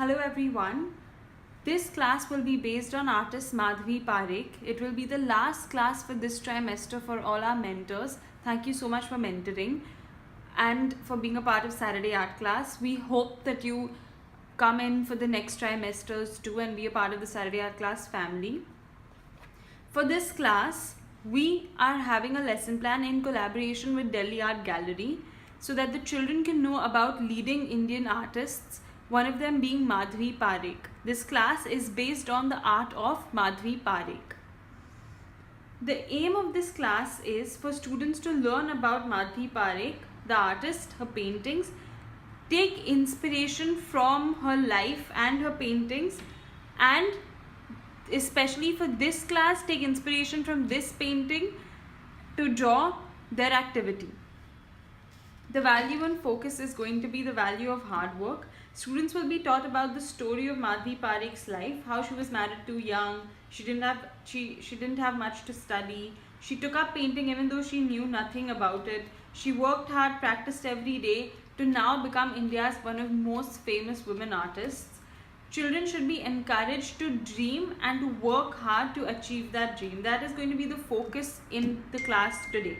Hello everyone. This class will be based on artist Madhvi Parekh. It will be the last class for this trimester for all our mentors. Thank you so much for mentoring and for being a part of Saturday art class. We hope that you come in for the next trimesters too and be a part of the Saturday art class family. For this class, we are having a lesson plan in collaboration with Delhi Art Gallery so that the children can know about leading Indian artists, one of them being Madhvi Parekh. This class is based on the art of Madhvi Parekh. The aim of this class is for students to learn about Madhvi Parekh, the artist, her paintings, take inspiration from her life and her paintings, and especially for this class, take inspiration from this painting to draw their activity. The value and focus is going to be the value of hard work. Students will be taught about the story of Madhvi Parekh's life, how she was married too young, she didn't have much to study. She took up painting even though she knew nothing about it. She worked hard, practiced every day to now become India's one of the most famous women artists. Children should be encouraged to dream and to work hard to achieve that dream. That is going to be the focus in the class today.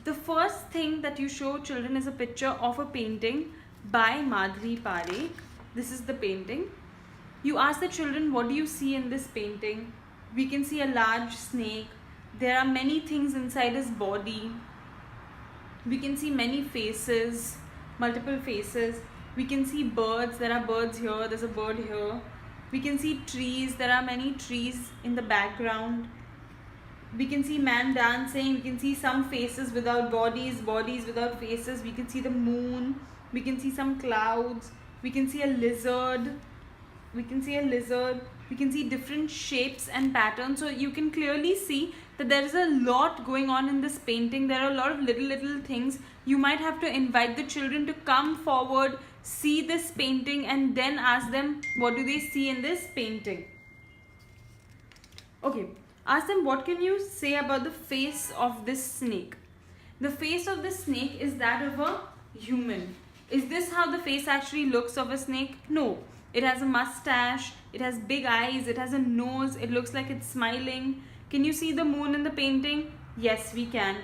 The first thing that you show children is a picture of a painting by Madhvi Parekh. This is the painting. You ask the children, what do you see in this painting? We can see a large snake. There are many things inside his body. We can see many faces, multiple faces. We can see birds. There are birds here. There's a bird here. We can see trees. There are many trees in the background. We can see man dancing. We can see some faces without bodies, bodies without faces. We can see the moon. We can see some clouds. We can see a lizard. We can see different shapes and patterns. So you can clearly see that there is a lot going on in this painting. There are a lot of little things. You might have to invite the children to come forward, see this painting, and then ask them what do they see in this painting. Okay. Ask them, what can you say about the face of this snake? The face of the snake is that of a human. Is this how the face actually looks of a snake? No. It has a mustache, it has big eyes, it has a nose, it looks like it's smiling. Can you see the moon in the painting? Yes, we can.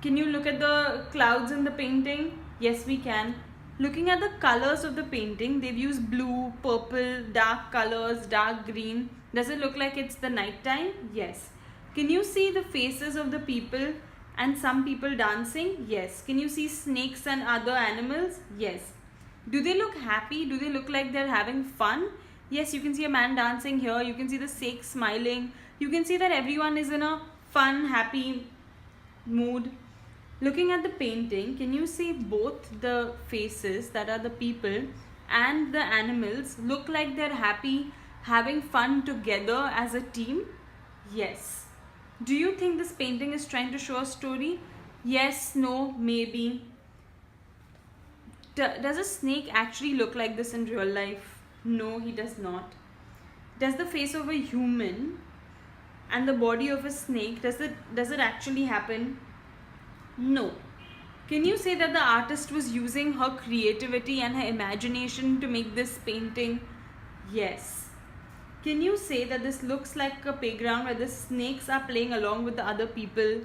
Can you look at the clouds in the painting? Yes, we can. Looking at the colors of the painting, they've used blue, purple, dark colors, dark green. Does it look like it's the night time? Yes. Can you see the faces of the people and some people dancing? Yes. Can you see snakes and other animals? Yes. Do they look happy? Do they look like they're having fun? Yes, you can see a man dancing here. You can see the snake smiling. You can see that everyone is in a fun, happy mood. Looking at the painting, can you see both the faces, that are the people, and the animals look like they're happy, having fun together as a team? Yes. Do you think this painting is trying to show a story? Yes, no, maybe. Does a snake actually look like this in real life? No, he does not. Does the face of a human and the body of a snake, does it actually happen? No. Can you say that the artist was using her creativity and her imagination to make this painting? Yes. Can you say that this looks like a playground where the snakes are playing along with the other people?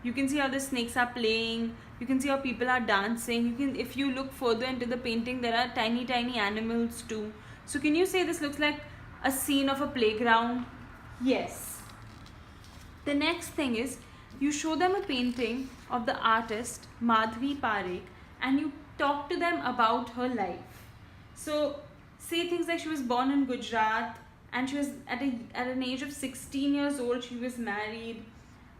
You can see how the snakes are playing. You can see how people are dancing. If you look further into the painting, there are tiny animals too. So can you say this looks like a scene of a playground? Yes. The next thing is, you show them a painting of the artist Madhvi Parekh and you talk to them about her life. So say things like she was born in Gujarat and she was at an age of 16 years old, she was married.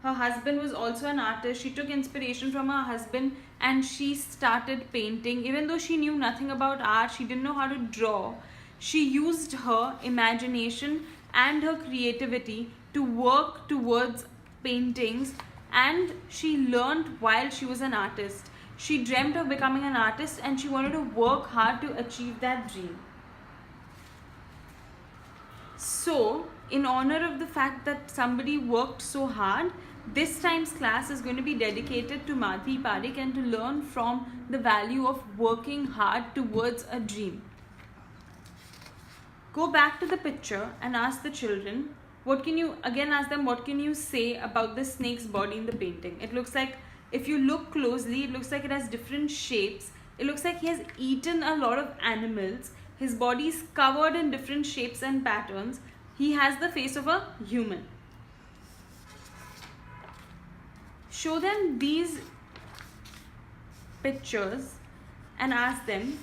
Her husband was also an artist. She took inspiration from her husband and she started painting. Even though she knew nothing about art, she didn't know how to draw. She used her imagination and her creativity to work towards paintings, and she learned while she was an artist. She dreamt of becoming an artist and she wanted to work hard to achieve that dream. So, in honor of the fact that somebody worked so hard, This time's class is going to be dedicated to Madhvi Parekh and to learn from the value of working hard towards a dream. Go back to the picture and ask the children, what can you say about the snake's body in the painting? It looks like, if you look closely, it looks like it has different shapes. It looks like he has eaten a lot of animals. His body is covered in different shapes and patterns. He has the face of a human. Show them these pictures and ask them,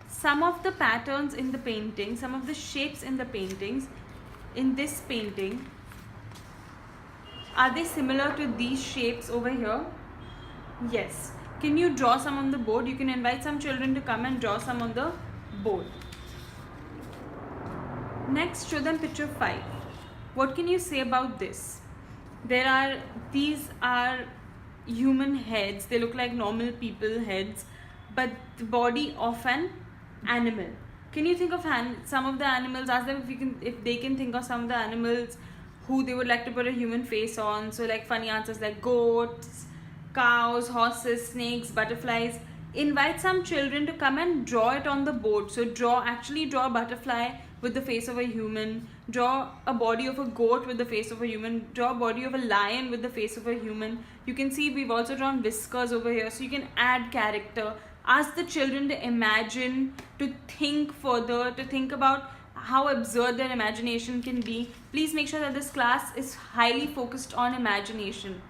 some of the patterns in the painting, some of the shapes in the paintings, in this painting, are they similar to these shapes over here? Yes. Can you draw some on the board? You can invite some children to come and draw some on the board. Next, show them picture 5. What can you say about this? These are human heads. They look like normal people heads, but the body of an animal. Can you think of some of the animals? Ask them if they can think of some of the animals who they would like to put a human face on. So like funny answers like goats, cows, horses, snakes, butterflies. Invite some children to come and draw it on the board. So actually draw a butterfly with the face of a human, draw a body of a goat with the face of a human, draw a body of a lion with the face of a human. You can see we've also drawn whiskers over here, so you can add character. Ask the children to imagine, to think further, to think about how absurd their imagination can be. Please make sure that this class is highly focused on imagination.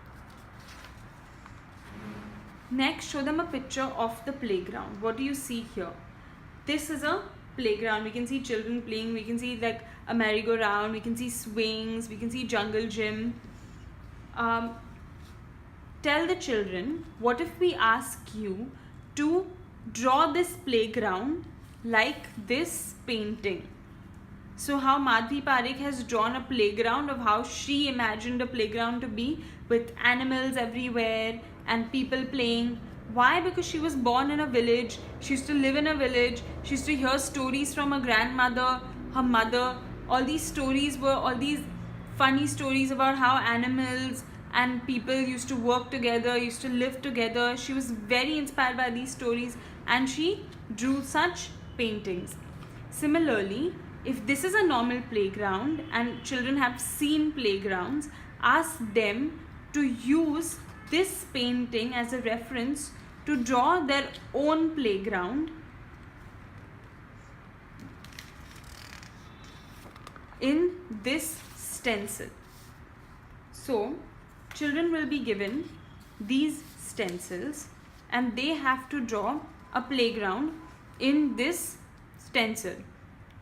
Next, show them a picture of the playground. What do you see here? This is a playground. We can see children playing. We can see like a merry-go-round. We can see swings. We can see jungle gym. Tell the children, what if we ask you to draw this playground like this painting? So how Madhvi Parekh has drawn a playground, of how she imagined a playground to be, with animals everywhere and people playing. Why? Because she was born in a village. She used to live in a village. She used to hear stories from her grandmother, her mother. All these funny stories about how animals and people used to work together, used to live together. She was very inspired by these stories and she drew such paintings. Similarly, if this is a normal playground and children have seen playgrounds, ask them to use this painting as a reference to draw their own playground in this stencil. So, children will be given these stencils and they have to draw a playground in this stencil.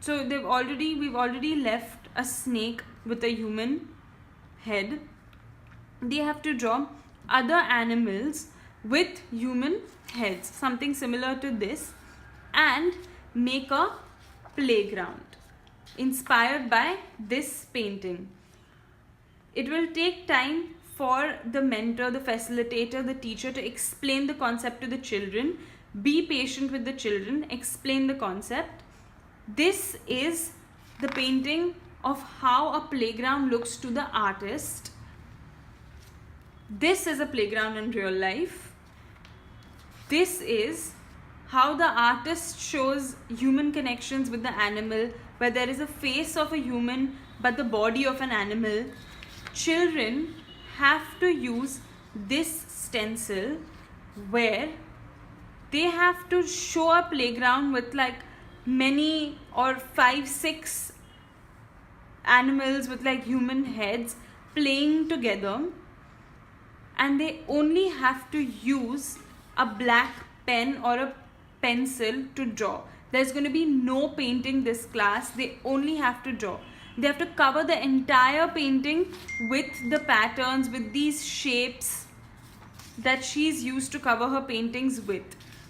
So we've already left a snake with a human head. They have to draw other animals with human heads, something similar to this, and make a playground inspired by this painting. It will take time for the mentor, the facilitator, the teacher to explain the concept to the children. Be patient with the children, explain the concept. This is the painting of how a playground looks to the artist. This is a playground in real life. This is how the artist shows human connections with the animal, where there is a face of a human but the body of an animal. Children have to use this stencil where they have to show a playground with like many or 5-6 animals with like human heads playing together, and they only have to use a black pen or a pencil to draw. There's going to be no painting this class. They only have to draw. They have to cover the entire painting with the patterns, with these shapes that she's used to cover her paintings with.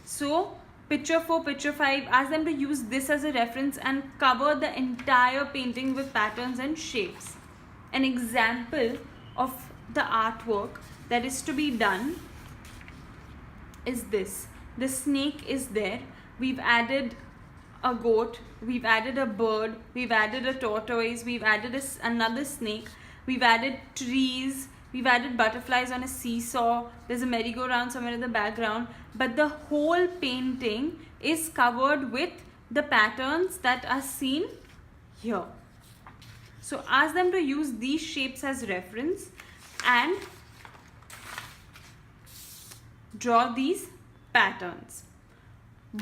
So picture 4, picture 5, ask them to use this as a reference and cover the entire painting with patterns and shapes. An example of the artwork that is to be done is this. The snake is there. We've added a goat, we've added a bird, we've added a tortoise, we've added another snake, we've added trees, We've added butterflies on a seesaw. There's a merry-go-round somewhere in the background. But the whole painting is covered with the patterns that are seen here. So ask them to use these shapes as reference and draw these patterns.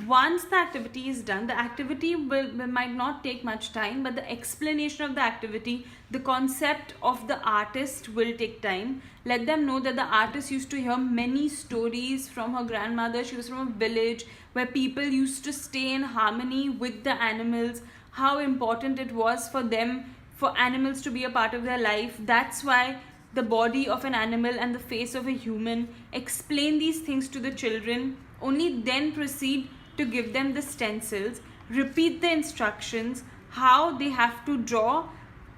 Once the activity is done, the activity might not take much time, but the explanation of the activity, the concept of the artist will take time. Let them know that the artist used to hear many stories from her grandmother. She was from a village where people used to stay in harmony with the animals, how important it was for them, for animals to be a part of their life. That's why the body of an animal and the face of a human. Explain these things to the children. Only then proceed to give them the stencils. Repeat the instructions, how they have to draw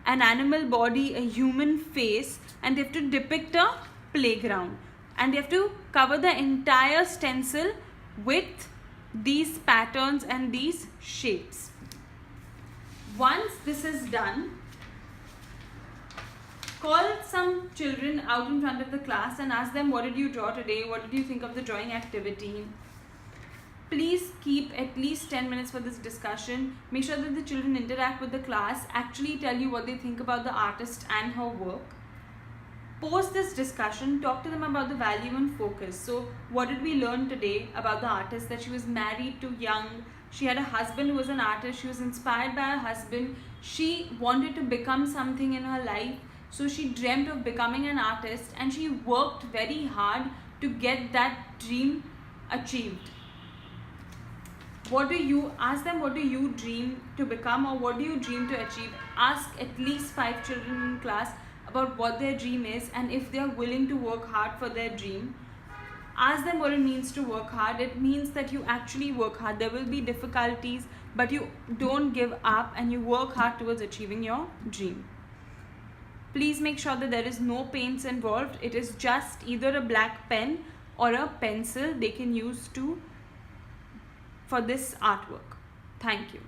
an animal body, a human face, and they have to depict a playground. And they have to cover the entire stencil with these patterns and these shapes. Once this is done, call some children out in front of the class and ask them, what did you draw today? What did you think of the drawing activity? Please keep at least 10 minutes for this discussion. Make sure that the children interact with the class, actually tell you what they think about the artist and her work. Post this discussion, talk to them about the value and focus. So what did we learn today about the artist? That she was married too young. She had a husband who was an artist. She was inspired by her husband. She wanted to become something in her life. So she dreamt of becoming an artist and she worked very hard to get that dream achieved. Ask them, what do you dream to become, or what do you dream to achieve? Ask at least 5 children in class about what their dream is and if they are willing to work hard for their dream. Ask them what it means to work hard. It means that you actually work hard. There will be difficulties, but you don't give up and you work hard towards achieving your dream. Please make sure that there is no paints involved. It is just either a black pen or a pencil they can use for this artwork. Thank you.